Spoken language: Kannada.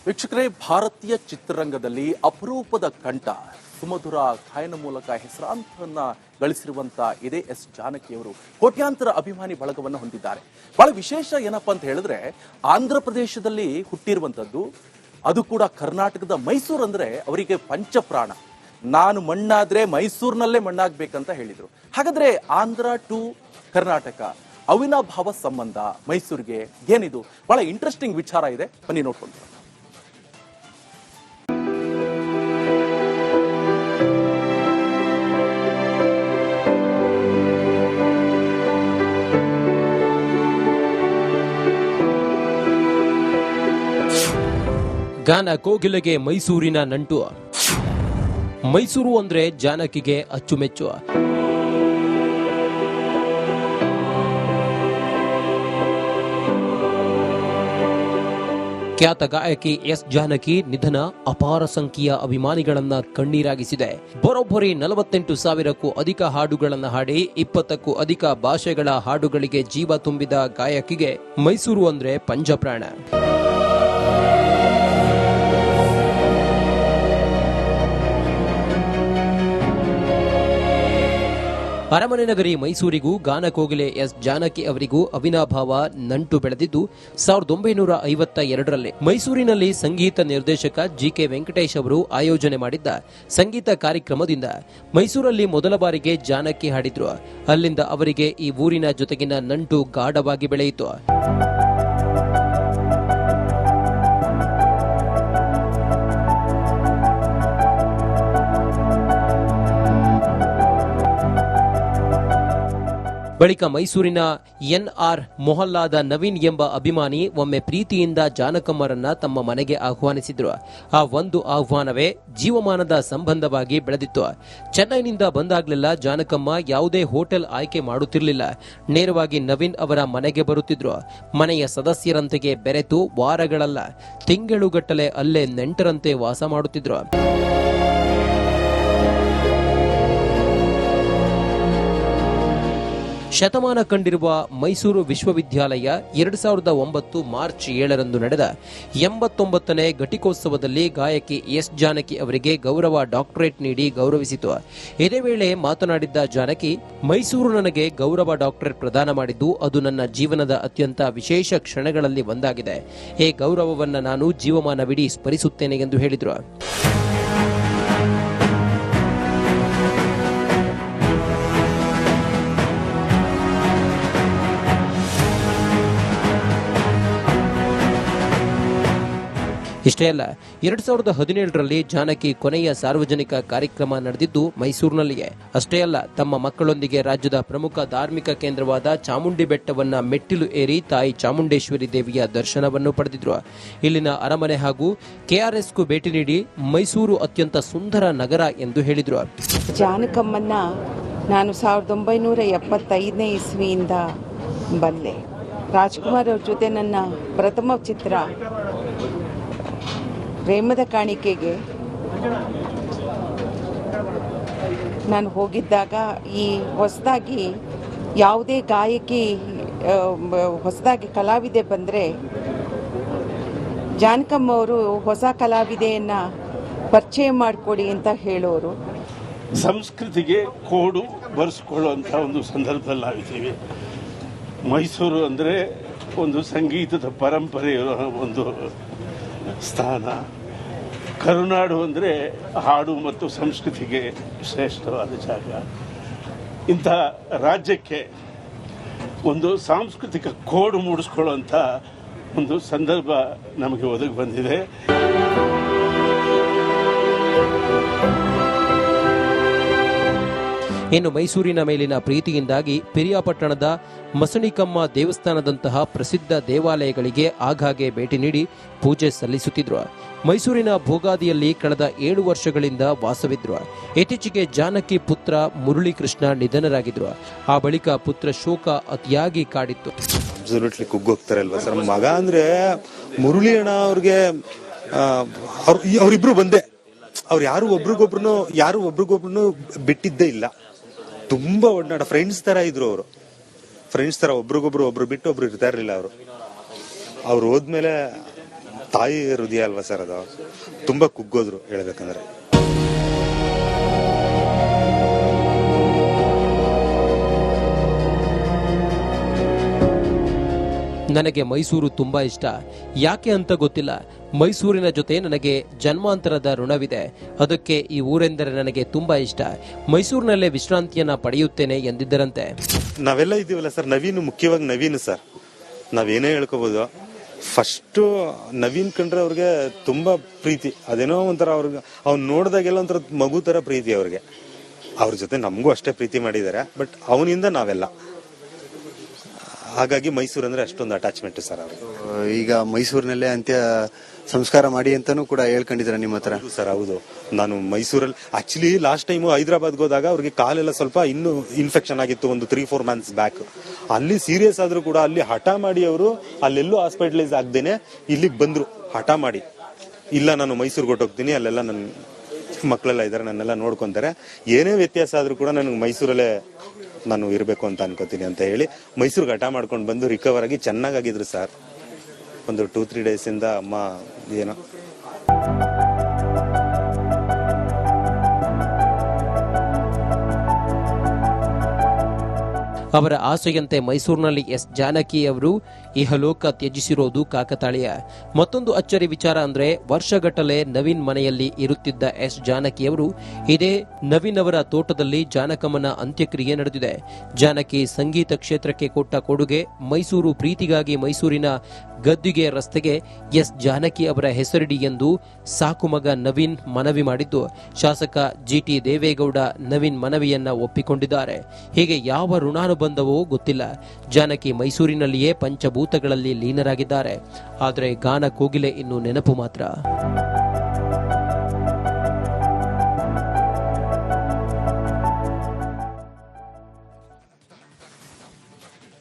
ವೀಕ್ಷಕರೇ, ಭಾರತೀಯ ಚಿತ್ರರಂಗದಲ್ಲಿ ಅಪರೂಪದ ಕಂಠ, ಸುಮಧುರ ಗಾಯನ ಮೂಲಕ ಹೆಸರಾಂತರನ್ನ ಗಳಿಸಿರುವಂತ ಇದೇ ಎಸ್ ಜಾನಕಿಯವರು ಕೋಟ್ಯಾಂತರ ಅಭಿಮಾನಿ ಬಳಗವನ್ನು ಹೊಂದಿದ್ದಾರೆ. ಬಹಳ ವಿಶೇಷ ಏನಪ್ಪಾ ಅಂತ ಹೇಳಿದ್ರೆ, ಆಂಧ್ರ ಪ್ರದೇಶದಲ್ಲಿ ಹುಟ್ಟಿರುವಂತದ್ದು, ಅದು ಕೂಡ ಕರ್ನಾಟಕದ ಮೈಸೂರು ಅಂದ್ರೆ ಅವರಿಗೆ ಪಂಚಪ್ರಾಣ. ನಾನು ಮಣ್ಣಾದ್ರೆ ಮೈಸೂರಿನಲ್ಲೇ ಮಣ್ಣಾಗ್ಬೇಕಂತ ಹೇಳಿದ್ರು. ಹಾಗಾದ್ರೆ ಆಂಧ್ರ ಟು ಕರ್ನಾಟಕ ಅವಿನಾಭಾವ ಸಂಬಂಧ ಮೈಸೂರಿಗೆ ಏನಿದು? ಬಹಳ ಇಂಟ್ರೆಸ್ಟಿಂಗ್ ವಿಚಾರ ಇದೆ, ಬನ್ನಿ ನೋಡ್ಕೊಂಡು. ಗಾನ ಕೋಗಿಲೆಗೆ ಮೈಸೂರಿನ ನಂಟು. ಮೈಸೂರು ಅಂದ್ರೆ ಜಾನಕಿಗೆ ಅಚ್ಚುಮೆಚ್ಚು. ಖ್ಯಾತ ಗಾಯಕಿ ಎಸ್ ಜಾನಕಿ ನಿಧನ ಅಪಾರ ಸಂಖ್ಯೆಯ ಅಭಿಮಾನಿಗಳನ್ನ ಕಣ್ಣೀರಾಗಿಸಿದೆ. ಬರೋಬ್ಬರಿ 48,000ಕ್ಕೂ ಅಧಿಕ ಹಾಡುಗಳನ್ನು ಹಾಡಿ 20ಕ್ಕೂ ಅಧಿಕ ಭಾಷೆಗಳ ಹಾಡುಗಳಿಗೆ ಜೀವ ತುಂಬಿದ ಗಾಯಕಿಗೆ ಮೈಸೂರು ಅಂದ್ರೆ ಪಂಚಪ್ರಾಣ. ಅರಮನೆ ನಗರಿ ಮೈಸೂರಿಗೂ ಗಾನ ಕೋಗಿಲೆ ಎಸ್ ಜಾನಕಿ ಅವರಿಗೂ ಅವಿನಾಭಾವ ನಂಟು ಬೆಳೆದಿದ್ದು 1952ರಲ್ಲಿ ಮೈಸೂರಿನಲ್ಲಿ ಸಂಗೀತ ನಿರ್ದೇಶಕ ಜಿಕೆ ವೆಂಕಟೇಶ್ ಅವರು ಆಯೋಜನೆ ಮಾಡಿದ್ದ ಸಂಗೀತ ಕಾರ್ಯಕ್ರಮದಿಂದ ಮೈಸೂರಲ್ಲಿ ಮೊದಲ ಬಾರಿಗೆ ಜಾನಕಿ ಹಾಡಿದ್ರು. ಅಲ್ಲಿಂದ ಅವರಿಗೆ ಈ ಊರಿನ ಜೊತೆಗಿನ ನಂಟು ಗಾಢವಾಗಿ ಬೆಳೆಯಿತು. ಬಳಿಕ ಮೈಸೂರಿನ ಎನ್ಆರ್ ಮೊಹಲ್ಲಾದ ನವೀನ್ ಎಂಬ ಅಭಿಮಾನಿ ಒಮ್ಮೆ ಪ್ರೀತಿಯಿಂದ ಜಾನಕಮ್ಮರನ್ನ ತಮ್ಮ ಮನೆಗೆ ಆಹ್ವಾನಿಸಿದ್ರು. ಆ ಒಂದು ಆಹ್ವಾನವೇ ಜೀವಮಾನದ ಸಂಬಂಧವಾಗಿ ಬೆಳೆದಿತ್ತು. ಚೆನ್ನೈನಿಂದ ಬಂದಾಗ್ಲೆಲ್ಲ ಜಾನಕಮ್ಮ ಯಾವುದೇ ಹೋಟೆಲ್ ಆಯ್ಕೆ ಮಾಡುತ್ತಿರಲಿಲ್ಲ. ನೇರವಾಗಿ ನವೀನ್ ಅವರ ಮನೆಗೆ ಬರುತ್ತಿದ್ರು. ಮನೆಯ ಸದಸ್ಯರಂತೆಗೆ ಬೆರೆತು ವಾರಗಳಲ್ಲ, ತಿಂಗಳುಗಟ್ಟಲೆ ಅಲ್ಲೇ ನೆಂಟರಂತೆ ವಾಸ ಮಾಡುತ್ತಿದ್ರು. ಶತಮಾನ ಕಂಡಿರುವ ಮೈಸೂರು ವಿಶ್ವವಿದ್ಯಾಲಯ 2009 ಮಾರ್ಚ್ 7ರಂದು ನಡೆದ 89ನೇ ಘಟಿಕೋತ್ಸವದಲ್ಲಿ ಗಾಯಕಿ ಎಸ್ ಜಾನಕಿ ಅವರಿಗೆ ಗೌರವ ಡಾಕ್ಟರೇಟ್ ನೀಡಿ ಗೌರವಿಸಿತು. ಇದೇ ವೇಳೆ ಮಾತನಾಡಿದ್ದ ಜಾನಕಿ, ಮೈಸೂರು ನನಗೆ ಗೌರವ ಡಾಕ್ಟರೇಟ್ ಪ್ರದಾನ ಮಾಡಿದ್ದು ಅದು ನನ್ನ ಜೀವನದ ಅತ್ಯಂತ ವಿಶೇಷ ಕ್ಷಣಗಳಲ್ಲಿ ಒಂದಾಗಿದೆ. ಈ ಗೌರವವನ್ನು ನಾನು ಜೀವಮಾನವಿಡೀ ಸ್ಮರಿಸುತ್ತೇನೆ ಎಂದು ಹೇಳಿದರು. ಇಷ್ಟೇ ಅಲ್ಲ, 2017ರಲ್ಲಿ ಜಾನಕಿ ಕೊನೆಯ ಸಾರ್ವಜನಿಕ ಕಾರ್ಯಕ್ರಮ ನಡೆದಿದ್ದು ಮೈಸೂರಿನಲ್ಲಿಯೇ. ಅಷ್ಟೇ ಅಲ್ಲ, ತಮ್ಮ ಮಕ್ಕಳೊಂದಿಗೆ ರಾಜ್ಯದ ಪ್ರಮುಖ ಧಾರ್ಮಿಕ ಕೇಂದ್ರವಾದ ಚಾಮುಂಡಿ ಬೆಟ್ಟವನ್ನ ಮೆಟ್ಟಿಲು ಏರಿ ತಾಯಿ ಚಾಮುಂಡೇಶ್ವರಿ ದೇವಿಯ ದರ್ಶನವನ್ನು ಪಡೆದಿದ್ರು. ಇಲ್ಲಿನ ಅರಮನೆ ಹಾಗೂ ಕೆಆರ್ಎಸ್ಗೂ ಭೇಟಿ ನೀಡಿ ಮೈಸೂರು ಅತ್ಯಂತ ಸುಂದರ ನಗರ ಎಂದು ಹೇಳಿದ್ರು. ಜಾನಕಮ್ಮನ್ನ ನಾನು 1975ನೇ ಇಸ್ವಿಯಿಂದ ಬಲ್ಲೆ. ರಾಜ್ಕುಮಾರ್ ಅವ್ರ ಜೊತೆ ನನ್ನ ಪ್ರಥಮ ಚಿತ್ರ ಪ್ರೇಮದ ಕಾಣಿಕೆಗೆ ನಾನು ಹೋಗಿದ್ದಾಗ ಈ ಹೊಸದಾಗಿ ಯಾವುದೇ ಗಾಯಕಿ ಹೊಸದಾಗಿ ಕಲಾವಿದೆ ಬಂದರೆ ಜಾನಕಮ್ಮ ಅವರು ಹೊಸ ಕಲಾವಿದೆಯನ್ನು ಪರಿಚಯ ಮಾಡಿಕೊಡಿ ಅಂತ ಹೇಳೋರು. ಸಂಸ್ಕೃತಿಗೆ ಕೋಡು ಬರೆಸ್ಕೊಳ್ಳುವಂಥ ಒಂದು ಸಂದರ್ಭದಲ್ಲಿ ನಾವಿದ್ದೀವಿ. ಮೈಸೂರು ಅಂದರೆ ಒಂದು ಸಂಗೀತದ ಪರಂಪರೆಯ ಒಂದು ಸ್ಥಾನ. ಕರುನಾಡು ಅಂದರೆ ಹಾಡು ಮತ್ತು ಸಂಸ್ಕೃತಿಗೆ ಶ್ರೇಷ್ಠವಾದ ಜಾಗ. ಇಂಥ ರಾಜ್ಯಕ್ಕೆ ಒಂದು ಸಾಂಸ್ಕೃತಿಕ ಕೋಡು ಮೂಡಿಸ್ಕೊಳ್ಳುವಂಥ ಒಂದು ಸಂದರ್ಭ ನಮಗೆ ಒದಗಿ ಬಂದಿದೆ. ಇನ್ನು ಮೈಸೂರಿನ ಮೇಲಿನ ಪ್ರೀತಿಯಿಂದಾಗಿ ಪಿರಿಯಾಪಟ್ಟಣದ ಮಸಣಿಕಮ್ಮ ದೇವಸ್ಥಾನದಂತಹ ಪ್ರಸಿದ್ಧ ದೇವಾಲಯಗಳಿಗೆ ಆಗಾಗ್ಗೆ ಭೇಟಿ ನೀಡಿ ಪೂಜೆ ಸಲ್ಲಿಸುತ್ತಿದ್ರು. ಮೈಸೂರಿನ ಭೋಗಾದಿಯಲ್ಲಿ ಕಳೆದ 7 ವರ್ಷಗಳಿಂದ ವಾಸವಿದ್ರು. ಇತ್ತೀಚೆಗೆ ಜಾನಕಿ ಪುತ್ರ ಮುರಳೀಕೃಷ್ಣ ನಿಧನರಾಗಿದ್ರು. ಆ ಬಳಿಕ ಪುತ್ರ ಶೋಕ ಅತಿಯಾಗಿ ಕಾಡಿತ್ತು. ಕುಗ್ಗೋಗ್ತಾರಲ್ವಾ ಸರ್, ಮಗ ಅಂದ್ರೆ ಮುರಳಿ ಅಣ್ಣ ಅವ್ರಿಗೆ ಅವರಿಬ್ರು ಬಂದೆ. ಅವ್ರು ಯಾರು ಒಬ್ರಿಗೊಬ್ರು ಬಿಟ್ಟಿದ್ದೇ ಇಲ್ಲ. ತುಂಬಾ ಒಡನಾಡ ಫ್ರೆಂಡ್ಸ್ ತರ ಇದ್ರು. ಅವರು ಫ್ರೆಂಡ್ಸ್ ತರ ಒಬ್ರು ಬಿಟ್ಟು ಒಬ್ರು ಇರ್ತಾ ಇರ್ಲಿಲ್ಲ. ಅವ್ರು ಹೋದ್ಮೇಲೆ ತಾಯಿ ಹೃದಯ ಅಲ್ವಾ ಸರ್ ಅದು, ತುಂಬಾ ಕುಗ್ಗೋದ್ರು ಹೇಳ್ಬೇಕಂದ್ರೆ. ನನಗೆ ಮೈಸೂರು ತುಂಬಾ ಇಷ್ಟ. ಯಾಕೆ ಅಂತ ಗೊತ್ತಿಲ್ಲ. ಮೈಸೂರಿನ ಜೊತೆ ನನಗೆ ಜನ್ಮಾಂತರದ ಋಣವಿದೆ. ಅದಕ್ಕೆ ಈ ಊರೆಂದರೆ ನನಗೆ ತುಂಬಾ ಇಷ್ಟ. ಮೈಸೂರಿನಲ್ಲೇ ವಿಶ್ರಾಂತಿಯನ್ನ ಪಡೆಯುತ್ತೇನೆ ಎಂದಿದ್ದರಂತೆ. ನಾವೆಲ್ಲ ಇದೀವಲ್ಲ ಸರ್, ಮುಖ್ಯವಾಗಿ ನವೀನ್ ಸರ್, ನಾವೇನೇ ಹೇಳ್ಕೋಬಹುದು. ಫಸ್ಟ್ ನವೀನ್ ಕಂಡ್ರೆ ಅವ್ರಿಗೆ ತುಂಬಾ ಪ್ರೀತಿ, ಅದೇನೋ ಒಂಥರ ಅವ್ರಿಗೆ ಅವ್ನು ನೋಡಿದಾಗೆಲ್ಲ ಒಂಥರ ಮಗು ತರ ಪ್ರೀತಿ ಅವ್ರಿಗೆ. ಅವ್ರ ಜೊತೆ ನಮಗೂ ಅಷ್ಟೇ ಪ್ರೀತಿ ಮಾಡಿದ್ದಾರೆ, ಬಟ್ ಅವನಿಂದ ನಾವೆಲ್ಲ, ಹಾಗಾಗಿ ಮೈಸೂರು ಅಂದ್ರೆ ಅಷ್ಟೊಂದು ಅಟ್ಯಾಚ್ಮೆಂಟ್ ಸರ್ ಅವ್ರಿಗೆ. ಈಗ ಮೈಸೂರಿನಲ್ಲೇ ಅಂತ್ಯ ಸಂಸ್ಕಾರ ಮಾಡಿ ಅಂತಾನೂ ಕೂಡ ಹೇಳ್ಕೊಂಡಿದ್ರ ನಿಮ್ಮ ಹತ್ರ? ಸರ್ ಹೌದು, ನಾನು ಮೈಸೂರಲ್ಲಿ ಆಕ್ಚುಲಿ ಲಾಸ್ಟ್ ಟೈಮ್ ಹೈದರಾಬಾದ್ಗೆ ಹೋದಾಗ ಅವ್ರಿಗೆ ಕಾಲೆಲ್ಲ ಸ್ವಲ್ಪ ಇನ್ನೂ ಇನ್ಫೆಕ್ಷನ್ ಆಗಿತ್ತು, ಒಂದು 3-4 ಮಂತ್ಸ್ ಬ್ಯಾಕ್. ಅಲ್ಲಿ ಸೀರಿಯಸ್ ಆದ್ರೂ ಕೂಡ ಅಲ್ಲಿ ಹಠ ಮಾಡಿ ಅವರು ಅಲ್ಲೆಲ್ಲೂ ಹಾಸ್ಪಿಟಲೈಸ್ ಆಗ್ದೇನೆ ಇಲ್ಲಿಗೆ ಬಂದ್ರು. ಹಠ ಮಾಡಿ, ಇಲ್ಲ ನಾನು ಮೈಸೂರಿಗೆ ಹೊಟ್ಟೋಗ್ತೀನಿ, ಅಲ್ಲೆಲ್ಲ ನನ್ನ ಮಕ್ಕಳೆಲ್ಲ ಇದಾರೆ, ನನ್ನೆಲ್ಲ ನೋಡ್ಕೊಂತಾರೆ, ಏನೇ ವ್ಯತ್ಯಾಸ ಆದ್ರೂ ಕೂಡ ನನಗೆ ಮೈಸೂರಲ್ಲೇ ನಾನು ಇರಬೇಕು ಅಂತ ಅನ್ಕೋತೀನಿ ಅಂತ ಹೇಳಿ ಮೈಸೂರಿಗೆ ಹಠ ಮಾಡ್ಕೊಂಡು ಬಂದು ರಿಕವರ್ ಆಗಿ ಚೆನ್ನಾಗಿದ್ರು ಸರ್. ಒಂದು 2-3 ಡೇಸ್ ಇಂದ ಅಮ್ಮ ಏನೋ ಅವರ ಆಸೆಯಂತೆ ಮೈಸೂರಿನಲ್ಲಿ ಎಸ್ ಜಾನಕಿ ಅವರು ಇಹಲೋಕ ತ್ಯಜಿಸಿರೋದು ಕಾಕತಾಳೀಯ. ಮತ್ತೊಂದು ಅಚ್ಚರಿ ವಿಚಾರ ಅಂದ್ರೆ, ವರ್ಷಗಟ್ಟಲೆ ನವೀನ್ ಮನೆಯಲ್ಲಿ ಇರುತ್ತಿದ್ದ ಎಸ್ ಜಾನಕಿ ಅವರು ಇದೇ ನವೀನ್ ಅವರ ತೋಟದಲ್ಲಿ ಜಾನಕಮ್ಮನ ಅಂತ್ಯಕ್ರಿಯೆ ನಡೆದಿದೆ. ಜಾನಕಿ ಸಂಗೀತ ಕ್ಷೇತ್ರಕ್ಕೆ ಕೊಟ್ಟ ಕೊಡುಗೆ, ಮೈಸೂರು ಪ್ರೀತಿಗಾಗಿ ಮೈಸೂರಿನ ಗದ್ದಿಗೆ ರಸ್ತೆಗೆ ಎಸ್ ಜಾನಕಿ ಅವರ ಹೆಸರಿಡಿ ಎಂದು ಸಾಕು ಮಗ ನವೀನ್ ಮನವಿ ಮಾಡಿದ್ದು, ಶಾಸಕ ಜಿಟಿ ದೇವೇಗೌಡ ನವೀನ್ ಮನವಿಯನ್ನ ಒಪ್ಪಿಕೊಂಡಿದ್ದಾರೆ. ಹೀಗೆ ಯಾವ ಋಣಾನುಬಂಧವೋ ಗೊತ್ತಿಲ್ಲ. ಜಾನಕಿ ಮೈಸೂರಿನಲ್ಲಿಯೇ ಪಂಚಭೂತಗಳಲ್ಲಿ ಲೀನರಾಗಿದ್ದಾರೆ. ಆದರೆ ಗಾನ ಕೋಗಿಲೆ ಇನ್ನು ನೆನಪು ಮಾತ್ರ.